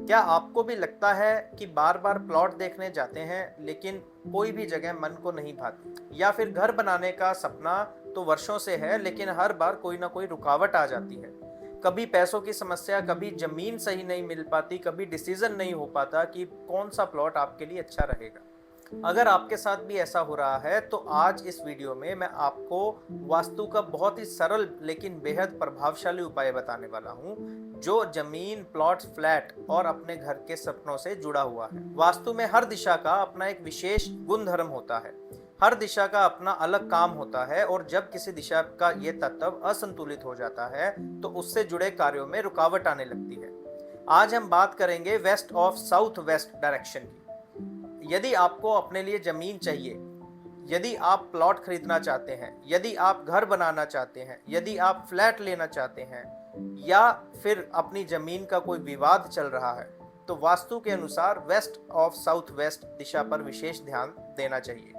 क्या आपको भी लगता है कि बार बार प्लॉट देखने जाते हैं लेकिन कोई भी जगह मन को नहीं भाती, या फिर घर बनाने का सपना तो वर्षों से है लेकिन हर बार कोई ना कोई रुकावट आ जाती है। कभी पैसों की समस्या, कभी जमीन सही नहीं मिल पाती, कभी डिसीजन नहीं हो पाता कि कौन सा प्लॉट आपके लिए अच्छा रहेगा। अगर आपके साथ भी ऐसा हो रहा है तो आज इस वीडियो में मैं आपको वास्तु का बहुत ही सरल लेकिन बेहद प्रभावशाली उपाय बताने वाला हूँ, जो जमीन, प्लॉट, फ्लैट और अपने घर के सपनों से जुड़ा हुआ है। वास्तु में हर दिशा का अपना एक विशेष गुणधर्म होता है। हर दिशा का अपना अलग काम होता है और जब किसी दिशा का ये तत्व असंतुलित हो जाता है तो उससे जुड़े कार्यों में रुकावट आने लगती है। आज हम बात करेंगे west of south west direction की। यदि आपको अपने लिए जमीन चाहिए, यदि आप प्लॉट खरीदना चाहते हैं, यदि आप घर बनाना चाहते हैं, यदि आप फ्लैट लेना चाहते हैं, या फिर अपनी जमीन का कोई विवाद चल रहा है, तो वास्तु के अनुसार वेस्ट ऑफ साउथ वेस्ट दिशा पर विशेष ध्यान देना चाहिए।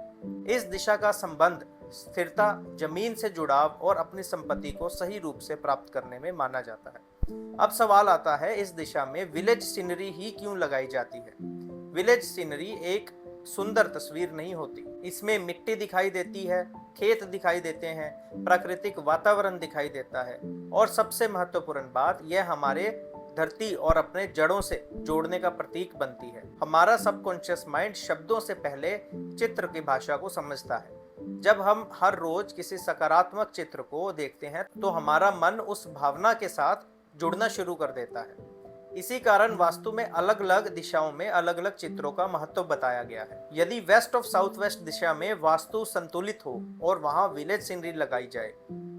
इस दिशा का संबंध स्थिरता, जमीन से जुड़ाव और अपनी संपत्ति को सही रूप से प्राप्त करने में माना जाता है। अब सवाल आता है, इस दिशा में विलेज सीनरी ही क्यों लगाई जाती है? विलेज सीनरी एक सुंदर तस्वीर नहीं होती, इसमें मिट्टी दिखाई देती है, खेत दिखाई देते हैं, प्राकृतिक वातावरण दिखाई देता है और सबसे महत्वपूर्ण बात, यह हमारे धरती और अपने जड़ों से जोड़ने का प्रतीक बनती है। हमारा सबकॉन्शियस माइंड शब्दों से पहले चित्र की भाषा को समझता है। जब हम हर रोज किसी सकारात्मक चित्र को देखते हैं तो हमारा मन उस भावना के साथ जुड़ना शुरू कर देता है। इसी कारण वास्तु में अलग अलग दिशाओं में अलग अलग चित्रों का महत्व बताया गया है। यदि वेस्ट ऑफ साउथ वेस्ट दिशा में वास्तु संतुलित हो और वहां विलेज सीनरी लगाई जाए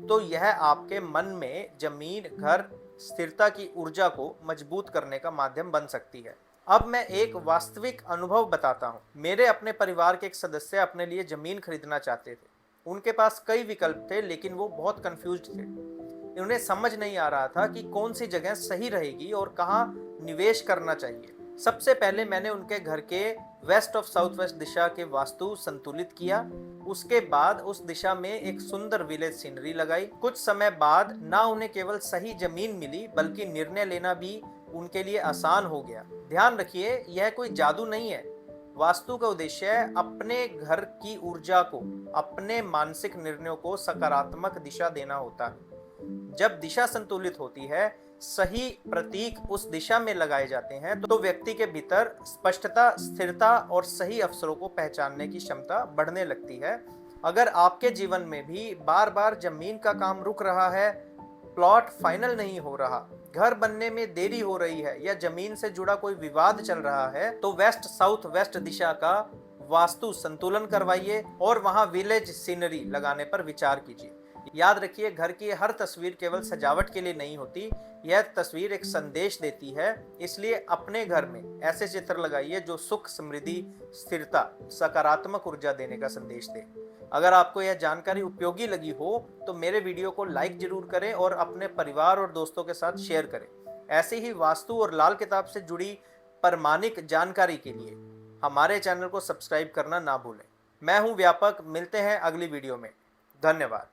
तो यह आपके मन में जमीन, घर, स्थिरता की ऊर्जा को मजबूत करने का माध्यम बन सकती है। अब मैं एक वास्तविक अनुभव बताता हूँ। मेरे अपने परिवार के एक सदस्य अपने लिए जमीन खरीदना चाहते थे। उनके पास कई विकल्प थे लेकिन वो बहुत कंफ्यूज थे। उन्हें समझ नहीं आ रहा था कि कौन सी जगह सही रहेगी और कहाँ निवेश करना चाहिए। सबसे पहले मैंने उनके घर के वेस्ट ऑफ साउथ वेस्ट दिशा के वास्तु संतुलित किया। उसके बाद उस दिशा में एक सुंदर विलेज सीनरी लगाई। कुछ समय बाद ना उन्हें केवल सही जमीन मिली बल्कि निर्णय लेना भी उनके लिए आसान हो गया। ध्यान रखिए, यह कोई जादू नहीं है। वास्तु का उद्देश्य है अपने घर की ऊर्जा को, अपने मानसिक निर्णयों को सकारात्मक दिशा देना होता है। जब दिशा संतुलित होती है, सही प्रतीक उस दिशा में लगाए जाते हैं तो व्यक्ति के भीतर स्पष्टता, स्थिरता और सही अवसरों को पहचानने की क्षमता बढ़ने लगती है। अगर आपके जीवन में भी बार बार जमीन का काम रुक रहा है, प्लॉट फाइनल नहीं हो रहा, घर बनने में देरी हो रही है या जमीन से जुड़ा कोई विवाद चल रहा है, तो वेस्ट साउथ वेस्ट दिशा का वास्तु संतुलन करवाइए और वहां विलेज सीनरी लगाने पर विचार कीजिए। याद रखिए, घर की हर तस्वीर केवल सजावट के लिए नहीं होती, यह तस्वीर एक संदेश देती है। इसलिए अपने घर में ऐसे चित्र लगाइए जो सुख, समृद्धि, स्थिरता, सकारात्मक ऊर्जा देने का संदेश दे। अगर आपको यह जानकारी उपयोगी लगी हो तो मेरे वीडियो को लाइक जरूर करें और अपने परिवार और दोस्तों के साथ शेयर करें। ऐसे ही वास्तु और लाल किताब से जुड़ी प्रामाणिक जानकारी के लिए हमारे चैनल को सब्सक्राइब करना ना भूलें। मैं हूं व्यापक, मिलते हैं अगली वीडियो में। धन्यवाद।